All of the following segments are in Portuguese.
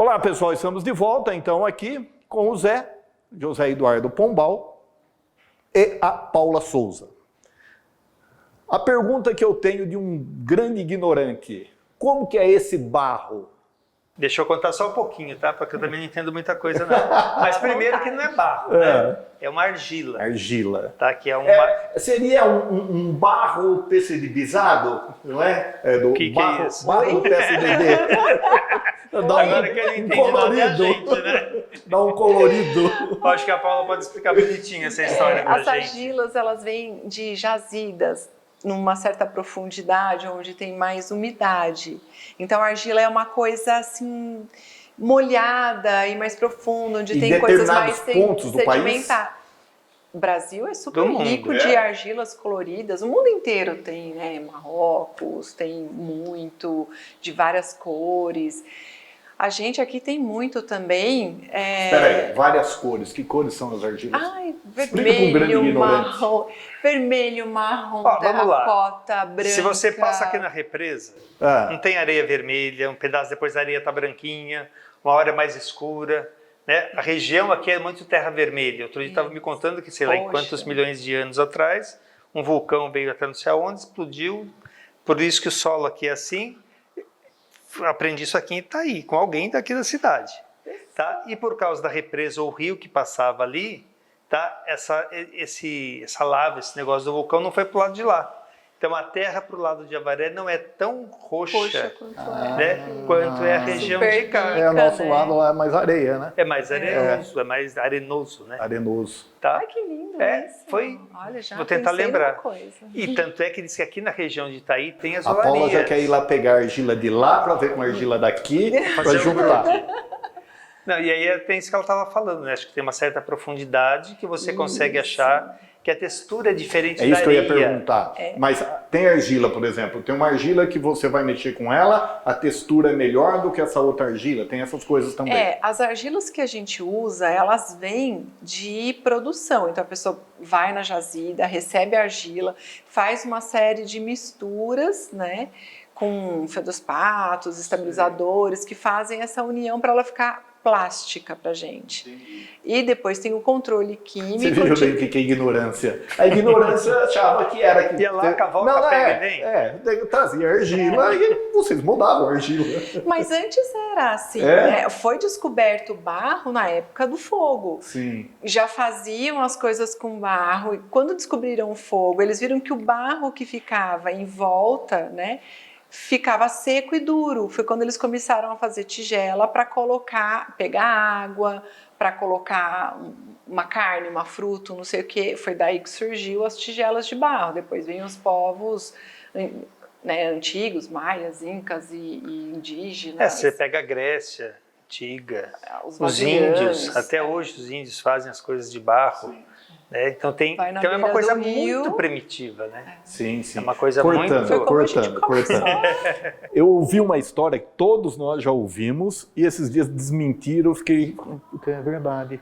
Olá pessoal, estamos de volta então aqui com o José Eduardo Pombal e a Paula Souza. A pergunta que eu tenho de um grande ignorante, como que é esse barro? Deixa eu contar só um pouquinho, tá? Porque eu também não entendo muita coisa não. Mas primeiro que não é barro, né? É uma argila. Argila. Tá? Que é uma... seria um barro PCDizado, não é? Do que barro, é isso? barro do PCDD. Agora que eu não entendi nada da gente, né? Dá um colorido. Acho que a Paula pode explicar bonitinho essa história pra As gente. argilas, elas vêm de jazidas, numa certa profundidade, onde tem mais umidade. Então a argila é uma coisa assim molhada e mais profunda, onde tem coisas mais pontos do país. O Brasil é super rico de argilas coloridas. O mundo inteiro tem, né? Marrocos tem muito, de várias cores. A gente aqui tem muito também. Espera aí, várias cores. Que cores são as argilas? Ai, vermelho, marrom. Vermelho, marrom, terracota, branca. Se você passa aqui na represa, não tem areia vermelha, um pedaço depois a areia está branquinha, uma hora mais escura. Né? A região aqui é muito terra vermelha. Outro dia estava me contando que, sei lá, em quantos milhões de anos atrás, um vulcão veio até não sei aonde, explodiu. Por isso que o solo aqui é assim. Aprendi isso aqui em Itaí, com alguém daqui da cidade. Tá? E por causa da represa ou rio que passava ali, tá? essa lava, esse negócio do vulcão não foi para o lado de lá. Então a terra para o lado de Avaré não é tão roxa quanto é a região de cá. O nosso lado lá é mais areia, né? É mais arenoso, é mais arenoso, né? Arenoso. Tá? Ai, que lindo isso. Olha, já vou tentar lembrar. Coisa. E tanto é que diz que aqui na região de Itaí tem as olarias. A Paula já quer ir lá pegar a argila de lá para ver com a argila daqui, para juntar. Não, e aí tem isso que ela estava falando, né? Acho que tem uma certa profundidade que você consegue achar que a textura é diferente da areia. É isso que eu ia perguntar. Mas tem argila, por exemplo, tem uma argila que você vai mexer com ela, a textura é melhor do que essa outra argila, tem essas coisas também. As argilas que a gente usa, elas vêm de produção. Então a pessoa vai na jazida, recebe a argila, faz uma série de misturas, né? Com feldospatos, estabilizadores, que fazem essa união para ela ficar plástica pra gente. Sim. E depois tem o controle químico. Você viu bem o que é ignorância? A ignorância achava que era que... Ia lá, cavalca, pega e vem. Trazia argila e vocês mudavam a argila. Mas antes era assim, né? Foi descoberto o barro na época do fogo. Sim. Já faziam as coisas com barro e quando descobriram o fogo, eles viram que o barro que ficava em volta, né? Ficava seco e duro. Foi quando eles começaram a fazer tigela para pegar água, para colocar uma carne, uma fruta, não sei o que. Foi daí que surgiu as tigelas de barro. Depois vêm os povos, né, antigos, maias, incas e indígenas. Você pega a Grécia antiga, os índios, até hoje os índios fazem as coisas de barro. Sim. Então é uma coisa muito primitiva, né? Sim, sim. É uma coisa cortando. Eu ouvi uma história que todos nós já ouvimos e esses dias desmentiram, eu fiquei... É verdade.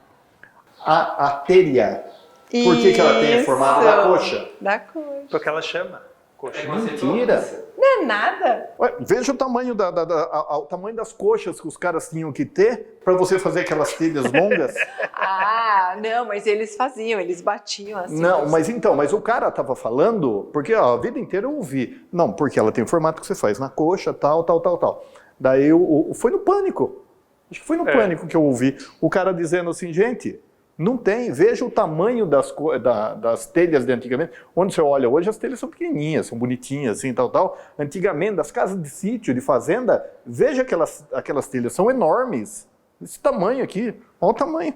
A teria. Por que ela tem formato da coxa? Da coxa. Porque ela chama coxa. Mentira. Não é nada. Ué, veja o tamanho, o tamanho das coxas que os caras tinham que ter para você fazer aquelas telhas longas. Não, mas eles faziam, eles batiam assim. Não, mas o cara tava falando, porque a vida inteira eu ouvi. Não, porque ela tem o formato que você faz na coxa, tal. Daí foi no Pânico. Acho que foi no Pânico que eu ouvi. O cara dizendo assim, gente... Não tem, veja o tamanho das telhas de antigamente. Onde você olha hoje, as telhas são pequenininhas, são bonitinhas, assim, tal. Antigamente, das casas de sítio, de fazenda, veja aquelas telhas, são enormes. Esse tamanho aqui, olha o tamanho.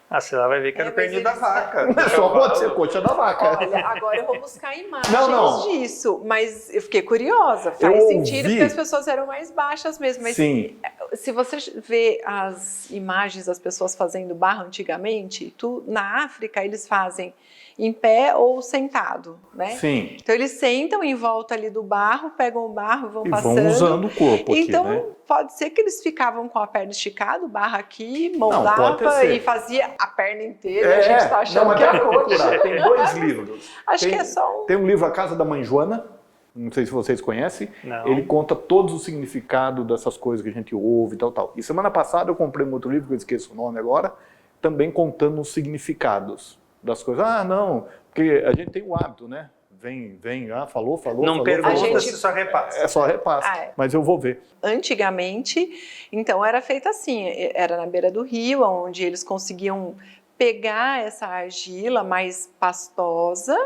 Você lá vai ver que era o pernil da vaca. Só pode ser coxa da vaca. Olha, agora eu vou buscar imagens disso, mas eu fiquei curiosa. Faz sentido porque as pessoas eram mais baixas mesmo. Mas sim. Se você vê as imagens das pessoas fazendo barro antigamente, na África eles fazem em pé ou sentado, né? Sim. Então eles sentam em volta ali do barro, pegam o barro, vão passando. Vão usando o corpo aqui, então, né? Pode ser que eles ficavam com a perna esticada, o barro aqui, moldava e fazia a perna inteira. A gente tá achando que é a coxa. Tem 2 livros. Acho que é só um. Tem um livro, A Casa da Mãe Joana, Não sei se vocês conhecem. Não. Ele conta todos os significados dessas coisas que a gente ouve e tal. E semana passada eu comprei um outro livro, que eu esqueço o nome agora, também contando os significados das coisas. Ah, não, porque a gente tem o hábito, né? Vem, falou. Não pergunta, gente... você só repassa. É só repassa, mas eu vou ver. Antigamente, então era feito assim, era na beira do rio, onde eles conseguiam pegar essa argila mais pastosa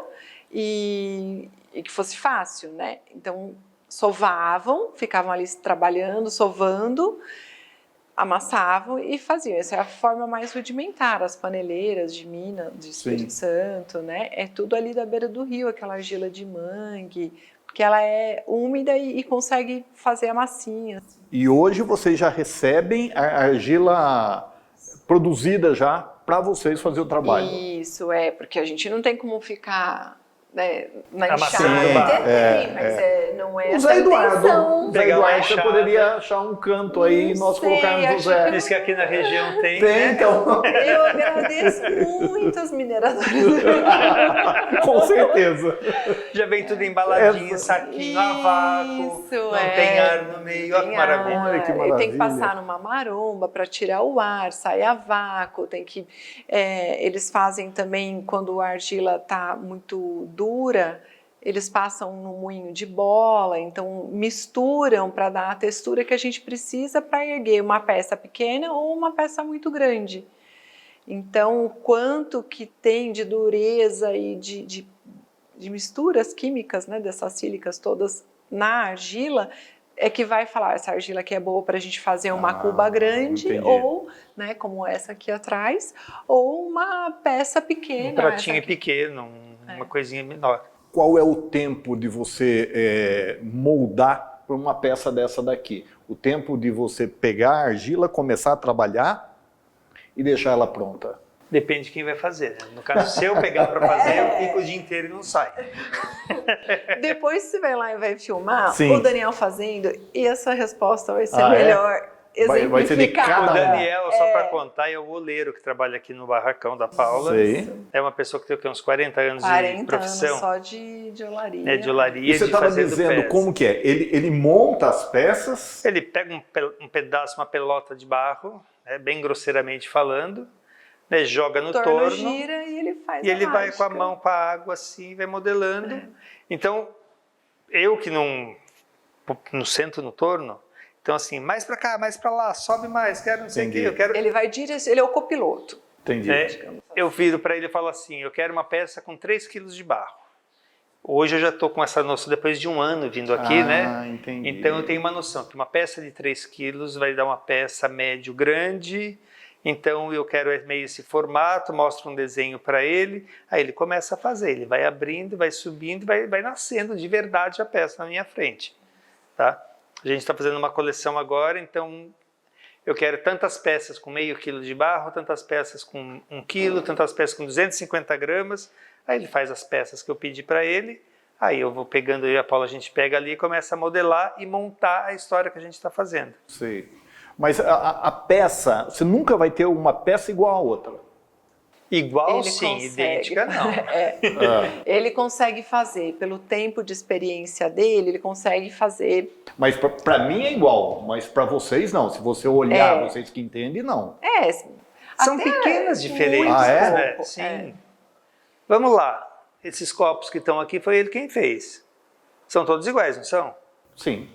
e que fosse fácil, né? Então sovavam, ficavam ali trabalhando, sovando, amassavam e faziam. Essa é a forma mais rudimentar, as paneleiras de Minas, de Espírito Santo, né? É tudo ali da beira do rio, aquela argila de mangue, que ela é úmida e consegue fazer a massinha. E hoje vocês já recebem a argila produzida já para vocês fazer o trabalho. Isso, porque a gente não tem como ficar... Né, na Amassando enxada, barro. não é O essa Zé a intenção. Eduardo, você enxada. poderia achar um canto aí e nós colocarmos o Zé. Diz que aqui na região tem. Tem, então. Eu agradeço muito as mineradoras. Com certeza. Já vem tudo embaladinho, saquinho, a vácuo, não tem ar no meio, olha que maravilha. Olha que Tem maravilha. que passar numa maromba para tirar o ar, sai a vácuo, tem que... eles fazem também, quando a argila está muito dura, eles passam no moinho de bola, então misturam para dar a textura que a gente precisa para erguer uma peça pequena ou uma peça muito grande. Então, o quanto que tem de dureza e de misturas químicas, né, dessas sílicas todas na argila, é que vai falar, essa argila aqui é boa para a gente fazer uma cuba grande, entendi. ou, né, como essa aqui atrás, ou uma peça pequena. Um pratinho pequeno, uma coisinha menor. Qual é o tempo de você moldar para uma peça dessa daqui? O tempo de você pegar a argila, começar a trabalhar e deixar ela pronta? Depende de quem vai fazer. Né? No caso, se eu pegar para fazer, eu fico o dia inteiro e não sai. Depois você vai lá e vai filmar Sim. o Daniel fazendo e essa resposta vai ser melhor. Vai ser de cada O um. Daniel, só para contar, é o oleiro que trabalha aqui no barracão da Paula. Sei. É uma pessoa que tem uns 40 anos 40 de profissão. anos só de olaria. É, de olaria, E você de estava fazer do dizendo pés. como que é? Ele monta as peças? Ele pega um pedaço, uma pelota de barro, bem grosseiramente falando, né, joga no torno, gira e ele faz e ele vai mágica. com a mão com a água assim, vai modelando. Então, eu que não sento no torno, então assim, mais para cá, mais para lá, sobe mais, quero não sei o que, eu quero... Ele vai ele é o copiloto. Entendi. Eu viro para ele e falo assim, eu quero uma peça com 3 quilos de barro. Hoje eu já estou com essa noção, depois de um ano vindo aqui, né? Entendi. Então eu tenho uma noção que uma peça de 3 quilos vai dar uma peça médio grande, então eu quero meio esse formato, mostro um desenho para ele, aí ele começa a fazer, ele vai abrindo, vai subindo, vai nascendo de verdade a peça na minha frente, tá? A gente está fazendo uma coleção agora, então eu quero tantas peças com meio quilo de barro, tantas peças com 1 quilo, tantas peças com 250 gramas, aí ele faz as peças que eu pedi para ele, aí eu vou pegando, eu e a Paula, a gente pega ali e começa a modelar e montar a história que a gente está fazendo. Sei. Mas a peça, você nunca vai ter uma peça igual a outra. Igual Ele sim, consegue. idêntica não. Ele consegue fazer, pelo tempo de experiência dele, ele consegue fazer. Mas para mim é igual, mas para vocês não. Se você olhar, vocês que entendem, não. São pequenas diferenças, né? Sim. Vamos lá. Esses copos que estão aqui foi ele quem fez. São todos iguais, não são? Sim.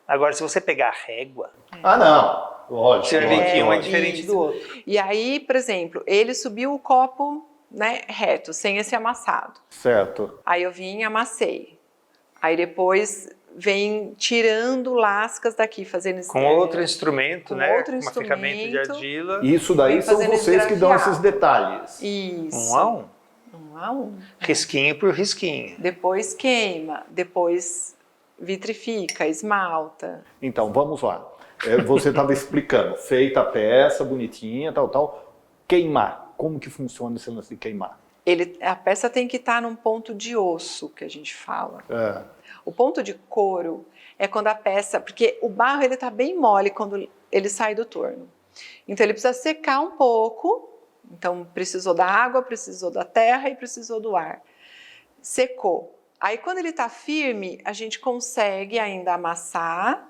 Agora, se você pegar a régua, não. Lógico. você vai ver que um é isso. diferente do outro. E aí, por exemplo, ele subiu o copo, né, reto, sem esse amassado. Certo. Aí eu vim e amassei. Aí depois vem tirando lascas daqui, fazendo esse... Com outro instrumento, né? Outro com ficamento de argila. Isso daí Vem são fazendo vocês que dão esses esgrafiado. detalhes. Isso. Um a um. Um a um. Risquinho por risquinho. Depois queima, depois vitrifica, esmalta. Então, vamos lá. Você estava explicando, feita a peça, bonitinha, tal. Queimar. Como que funciona esse lance de queimar? A peça tem que estar num ponto de osso, que a gente fala. É. O ponto de couro é quando a peça... Porque o barro está bem mole quando ele sai do torno. Então ele precisa secar um pouco. Então precisou da água, precisou da terra e precisou do ar. Secou. Aí quando ele está firme, a gente consegue ainda amassar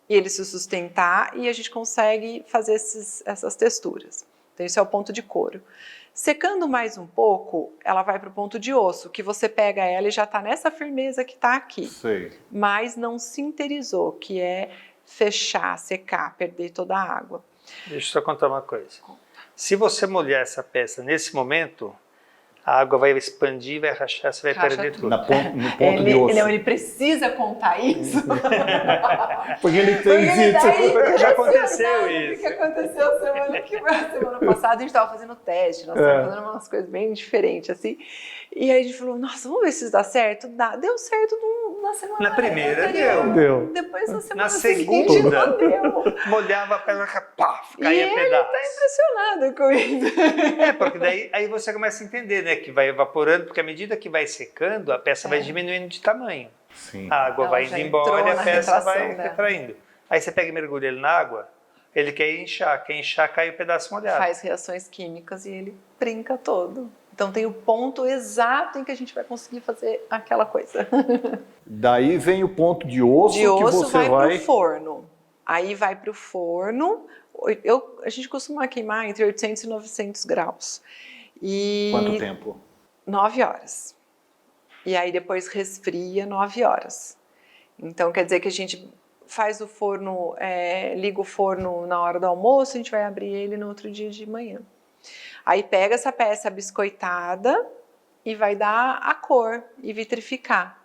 e ele se sustentar e a gente consegue fazer essas texturas. Então esse é o ponto de couro. Secando mais um pouco, ela vai para o ponto de osso, que você pega ela e já está nessa firmeza que está aqui. Sei. Mas não sinterizou, que é fechar, secar, perder toda a água. Deixa eu só contar uma coisa. Se você molhar essa peça nesse momento, a água vai expandir, vai rachar, você vai perder tudo. No ponto de osso. Ele precisa contar isso. Porque ele fez isso. Porque já aconteceu isso. O que aconteceu semana passada, a gente estava fazendo teste, nós estávamos fazendo umas coisas bem diferentes, assim. E aí a gente falou, nossa, vamos ver se isso dá certo? Deu certo na semana. Na primeira anterior. Deu. Depois na semana segunda, seguinte não deu. molhava a pedra, paf, caía e pedaço. ele tá impressionado com isso. Porque daí aí você começa a entender, né, que vai evaporando, porque à medida que vai secando, a peça vai diminuindo de tamanho. Sim. A água Ela vai já indo embora e entrou a na peça vai retração dela. retraindo. Aí você pega e mergulha ele na água, ele quer inchar, cai o pedaço molhado. Faz reações químicas e ele brinca todo. Então tem o ponto exato em que a gente vai conseguir fazer aquela coisa. Daí vem o ponto de osso, De osso que você vai vai... para o forno. Aí vai para o forno. A gente costuma queimar entre 800 e 900 graus. E Quanto tempo? 9 horas. E aí depois resfria 9 horas. Então quer dizer que a gente faz o forno, liga o forno na hora do almoço, a gente vai abrir ele no outro dia de manhã. Aí pega essa peça biscoitada e vai dar a cor e vitrificar.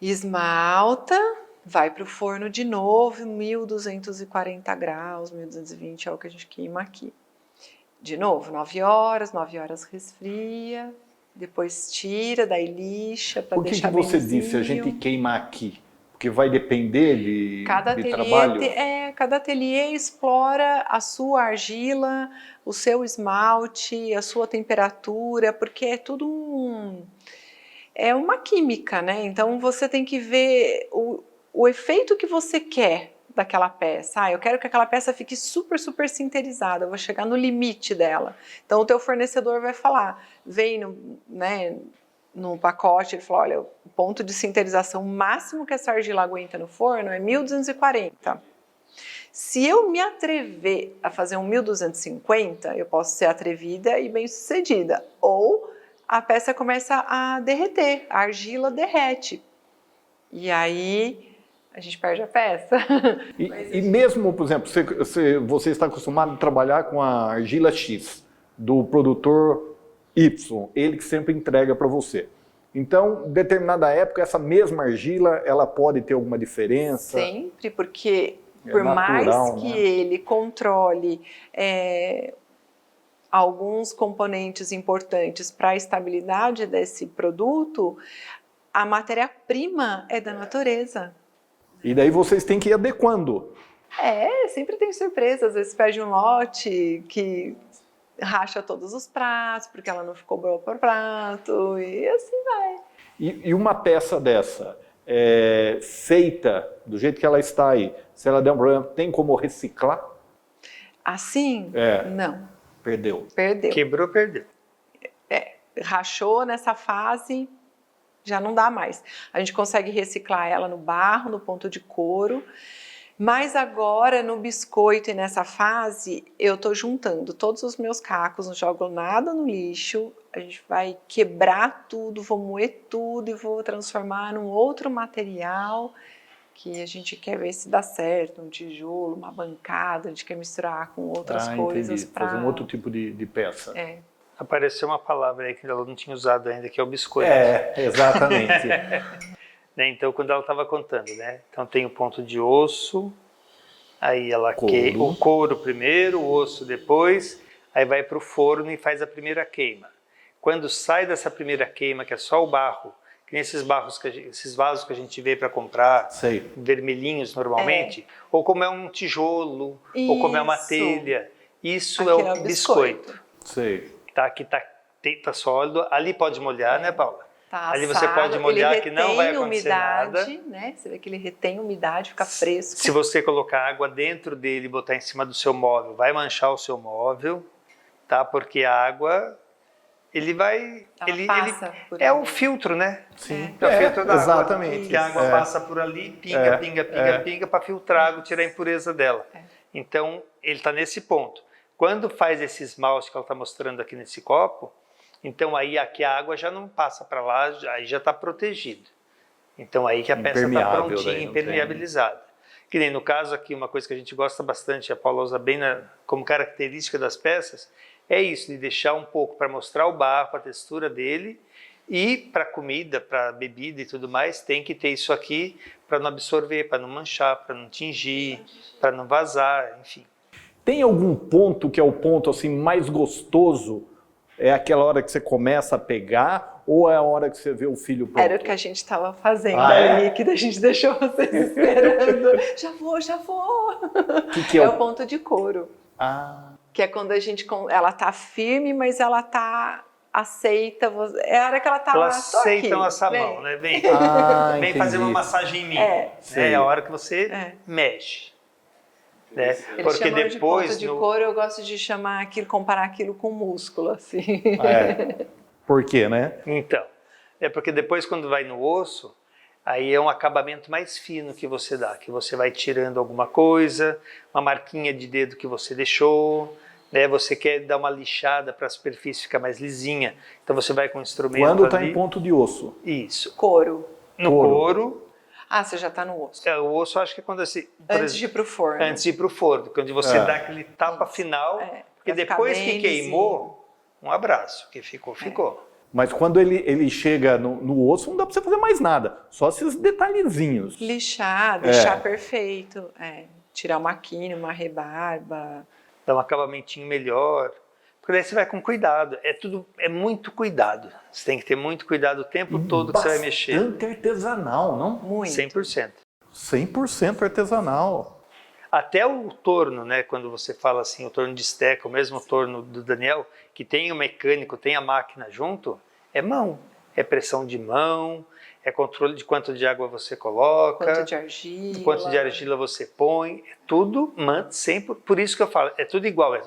Esmalta, vai para o forno de novo, 1240 graus, 1220 é o que a gente queima aqui. De novo, 9 horas resfria, depois tira, daí lixa para deixar bem Por que você lisinho. disse a gente queima aqui? Porque vai depender de trabalho? Cada ateliê explora a sua argila, o seu esmalte, a sua temperatura, porque é tudo é uma química, né? Então você tem que ver o efeito que você quer daquela peça. Eu quero que aquela peça fique super, super sinterizada, eu vou chegar no limite dela. Então o teu fornecedor vai falar, vem no pacote, ele falou, olha, o ponto de sinterização máximo que essa argila aguenta no forno é 1240. Se eu me atrever a fazer um 1250, eu posso ser atrevida e bem sucedida. Ou a peça começa a derreter, a argila derrete. E aí a gente perde a peça. E mesmo, por exemplo, você está acostumado a trabalhar com a argila X do produtor Y, ele que sempre entrega para você. Então, em determinada época, essa mesma argila, ela pode ter alguma diferença? Sempre, porque por natural, mais que né? ele controle alguns componentes importantes para a estabilidade desse produto, a matéria-prima é da natureza. E daí vocês têm que ir adequando. Sempre tem surpresa. Às vezes perde um lote que racha todos os pratos, porque ela não ficou boa para o prato, e assim vai. E uma peça dessa, feita do jeito que ela está aí, se ela der um problema, tem como reciclar? Assim? Não. Perdeu. Quebrou, perdeu. Rachou nessa fase, já não dá mais. A gente consegue reciclar ela no barro, no ponto de couro, mas agora no biscoito e nessa fase eu tô juntando todos os meus cacos, não jogo nada no lixo, a gente vai quebrar tudo, vou moer tudo e vou transformar num outro material que a gente quer ver se dá certo, um tijolo, uma bancada, a gente quer misturar com outras coisas. Entendi. Fazer um outro tipo de peça. Apareceu uma palavra aí que ela não tinha usado ainda, que é o biscoito. Exatamente. Então, quando ela estava contando, né? Então tem o ponto de osso, aí ela queima o couro primeiro, o osso depois, aí vai para o forno e faz a primeira queima. Quando sai dessa primeira queima, que é só o barro, que nem esses vasos que a gente vê para comprar, vermelhinhos normalmente, ou como é um tijolo, ou como é uma telha, isso é o biscoito. Tá, que tá sólido, ali pode molhar, né, Paula? Tá ali assado, você pode molhar que não vai acontecer umidade, nada. Né? Você vê que ele retém umidade, fica fresco. Se você colocar água dentro dele e botar em cima do seu móvel, vai manchar o seu móvel, tá? Porque a água ele vai... Ela passa por é ali. o filtro, né? Sim. É o filtro da água. Exatamente. Que a água passa por ali, pinga para filtrar a água, tirar a impureza dela. Então, ele está nesse ponto. Quando faz esse esmalte que ela está mostrando aqui nesse copo, então aí aqui a água já não passa para lá, aí já está protegido. Então aí que a peça está prontinha, impermeabilizada. Que nem no caso aqui, uma coisa que a gente gosta bastante, a Paula usa bem como característica das peças, é isso, de deixar um pouco para mostrar o barro, a textura dele, e para comida, para bebida e tudo mais, tem que ter isso aqui para não absorver, para não manchar, para não tingir, para não vazar, enfim. Tem algum ponto que é o ponto assim mais gostoso? É aquela hora que você começa a pegar ou é a hora que você vê o filho pronto? Era o que a gente estava fazendo ali, que a gente deixou vocês esperando. Já vou. Que é o ponto de couro. Que é quando ela tá firme, mas ela tá aceita. É a hora que ela tá lá. Elas aceitam essa mão, né? Vem fazer uma massagem em mim. É a hora que você mexe. Né? Porque depois de ponto de couro, eu gosto de comparar aquilo com músculo, assim. Por quê, né? Então, é porque depois quando vai no osso, aí é um acabamento mais fino que você dá, que você vai tirando alguma coisa, uma marquinha de dedo que você deixou, né? Você quer dar uma lixada para a superfície ficar mais lisinha, então você vai com o instrumento Quando está em ponto de osso. Isso. Couro. No couro. Você já está no osso. O osso acho que é quando assim... Antes de ir para o forno. Antes de ir para o forno, quando você dá aquele tapa final, porque depois que queimou, um abraço, que ficou. Mas quando ele chega no osso, não dá para você fazer mais nada. Só esses detalhezinhos. Lixar, deixar perfeito. Tirar uma quina, uma rebarba. Dar um acabamentinho melhor. Porque daí você vai com cuidado. É muito cuidado. Você tem que ter muito cuidado o tempo todo que você vai mexer. Bastante artesanal, não? Muito. 100%. 100% artesanal. Até o torno, né? Quando você fala assim, o torno de esteca, o mesmo torno do Daniel, que tem o mecânico, tem a máquina junto, é mão. É pressão de mão, é controle de quanto de água você coloca. Quanto de argila você põe. É tudo sempre. Por isso que eu falo, é tudo igual,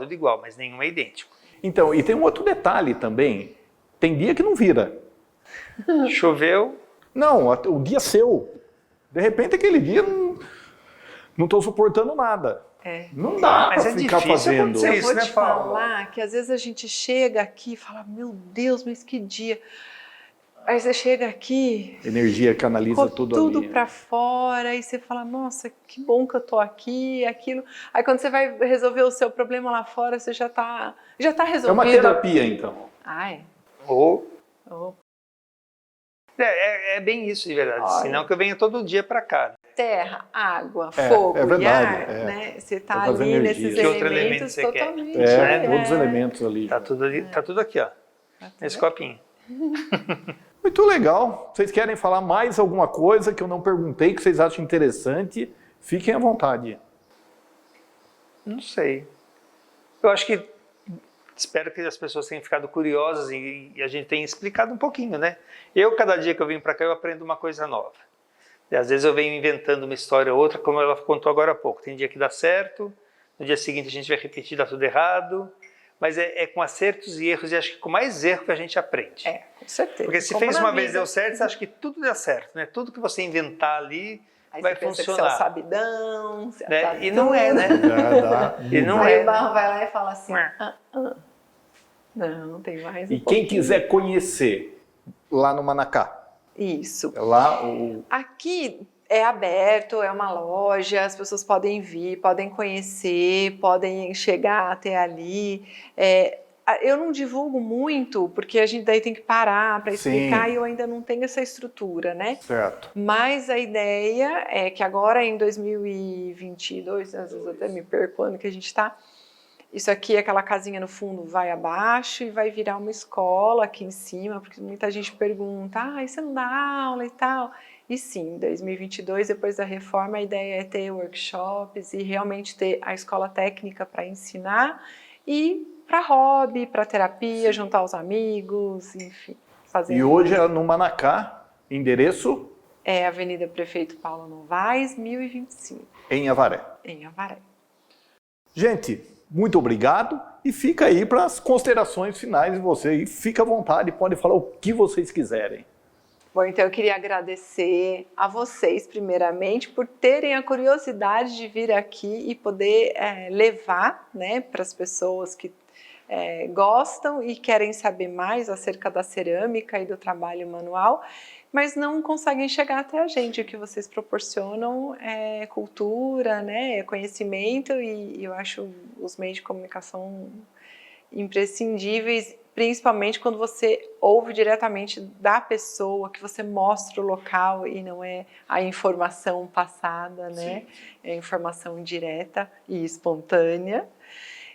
mas nenhum é idêntico. Então, e tem um outro detalhe também. Tem dia que não vira. Choveu. Não, o dia seu. De repente, aquele dia, não estou suportando nada. Não dá para ficar fazendo. Eu vou te falar que às vezes a gente chega aqui e fala, meu Deus, mas que dia. Aí você chega aqui... Energia canaliza tudo para fora, e você fala, nossa, que bom que eu tô aqui, aquilo. Aí quando você vai resolver o seu problema lá fora, você já tá resolvido. É uma terapia, então. É bem isso, de verdade. Senão que eu venho todo dia para cá. Terra, água, fogo e ar, né? Você está ali energia. nesses elementos totalmente. Todos os elementos ali. Tá tudo aqui, ó. Nesse copinho. Muito legal. Vocês querem falar mais alguma coisa que eu não perguntei, que vocês acham interessante? Fiquem à vontade. Não sei. Eu acho que... Espero que as pessoas tenham ficado curiosas e a gente tenha explicado um pouquinho, né? Cada dia que eu venho para cá, eu aprendo uma coisa nova. E às vezes eu venho inventando uma história ou outra, como ela contou agora há pouco. Tem dia que dá certo, no dia seguinte a gente vai repetir, dá tudo errado. Mas é com acertos e erros, e acho que com mais erro que a gente aprende. Com certeza. Porque se fez uma vez deu certo, você acha que tudo deu certo, né? Tudo que você inventar ali aí vai você pensa funcionar. Que você é um sabidão, você né? E não é, né? E não aí o barro vai lá e fala assim, não tem mais. E quem quiser conhecer lá no Manacá? Isso. Aqui é aberto, é uma loja, as pessoas podem vir, podem conhecer, podem chegar até ali. Eu não divulgo muito, porque a gente daí tem que parar para explicar. Sim. E eu ainda não tenho essa estrutura, né? Certo. Mas a ideia é que agora em 2022, às vezes eu até me perco ano que a gente está, isso aqui, aquela casinha no fundo vai abaixo e vai virar uma escola aqui em cima, porque muita gente pergunta, você não dá aula e tal? E sim, em 2022, depois da reforma, a ideia é ter workshops e realmente ter a escola técnica para ensinar e para hobby, para terapia, juntar os amigos, enfim. E hoje é no Manacá, endereço? É Avenida Prefeito Paulo Novaes, 1025. Em Avaré. Em Avaré. Gente, muito obrigado e fica aí para as considerações finais de você. E fica à vontade, pode falar o que vocês quiserem. Bom, então eu queria agradecer a vocês, primeiramente, por terem a curiosidade de vir aqui e poder levar, né, para as pessoas que gostam e querem saber mais acerca da cerâmica e do trabalho manual, mas não conseguem chegar até a gente. O que vocês proporcionam é cultura, né, conhecimento, e eu acho os meios de comunicação imprescindíveis, principalmente quando você ouve diretamente da pessoa, que você mostra o local e não é a informação passada, né? É informação direta e espontânea.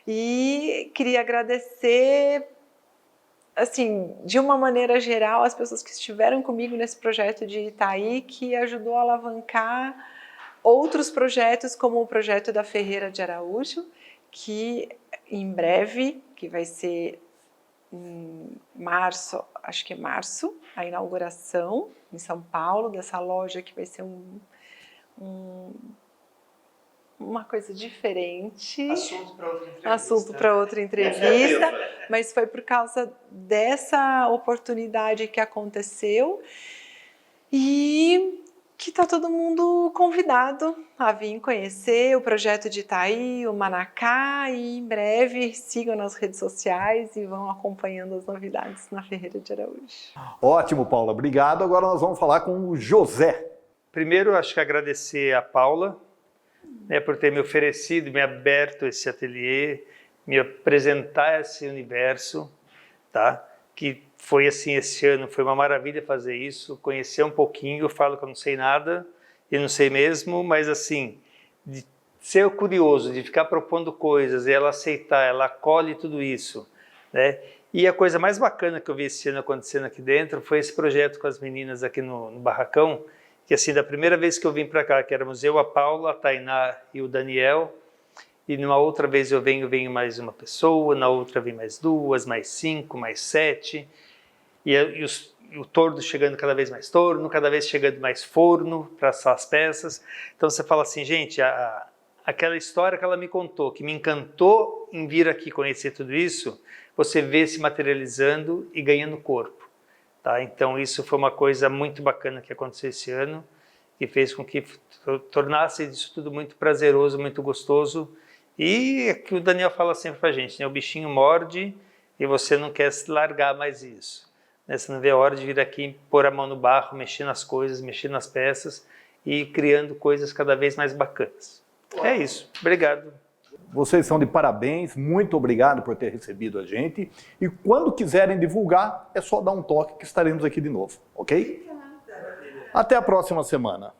E queria agradecer, assim, de uma maneira geral, as pessoas que estiveram comigo nesse projeto de Itaí, que ajudou a alavancar outros projetos, como o projeto da Ferreira de Araújo, que em breve, que vai ser em março, acho que é março, a inauguração em São Paulo dessa loja, que vai ser uma coisa diferente. Assunto para outra entrevista. Mas foi por causa dessa oportunidade que aconteceu e que está todo mundo convidado a vir conhecer o projeto de Itaí, o Manacá, e em breve sigam nas redes sociais e vão acompanhando as novidades na Ferreira de Araújo. Ótimo, Paula, obrigado. Agora nós vamos falar com o José. Primeiro, acho que agradecer a Paula, né, por ter me oferecido, me aberto esse ateliê, me apresentar esse universo, tá? Que foi assim esse ano, foi uma maravilha fazer isso, conhecer um pouquinho. Eu falo que eu não sei nada, e não sei mesmo, mas assim, de ser curioso, de ficar propondo coisas, e ela aceitar, ela acolhe tudo isso, né? E a coisa mais bacana que eu vi esse ano acontecendo aqui dentro foi esse projeto com as meninas aqui no barracão, que assim, da primeira vez que eu vim para cá, que éramos eu, a Paula, a Tainá e o Daniel, e numa outra vez eu venho mais uma pessoa, na outra vem mais 2, mais 5, mais 7, e o torno chegando cada vez mais torno, cada vez chegando mais forno para assar as peças. Então você fala assim, gente, aquela história que ela me contou, que me encantou em vir aqui conhecer tudo isso, você vê se materializando e ganhando corpo. Tá? Então isso foi uma coisa muito bacana que aconteceu esse ano, que fez com que tornasse isso tudo muito prazeroso, muito gostoso. E é que o Daniel fala sempre pra gente, né? O bichinho morde e você não quer se largar mais isso. Né? Você não vê a hora de vir aqui, pôr a mão no barro, mexer nas coisas, mexer nas peças e criando coisas cada vez mais bacanas. É isso. Obrigado. Vocês são de parabéns, muito obrigado por ter recebido a gente. E quando quiserem divulgar, é só dar um toque que estaremos aqui de novo, ok? Até a próxima semana.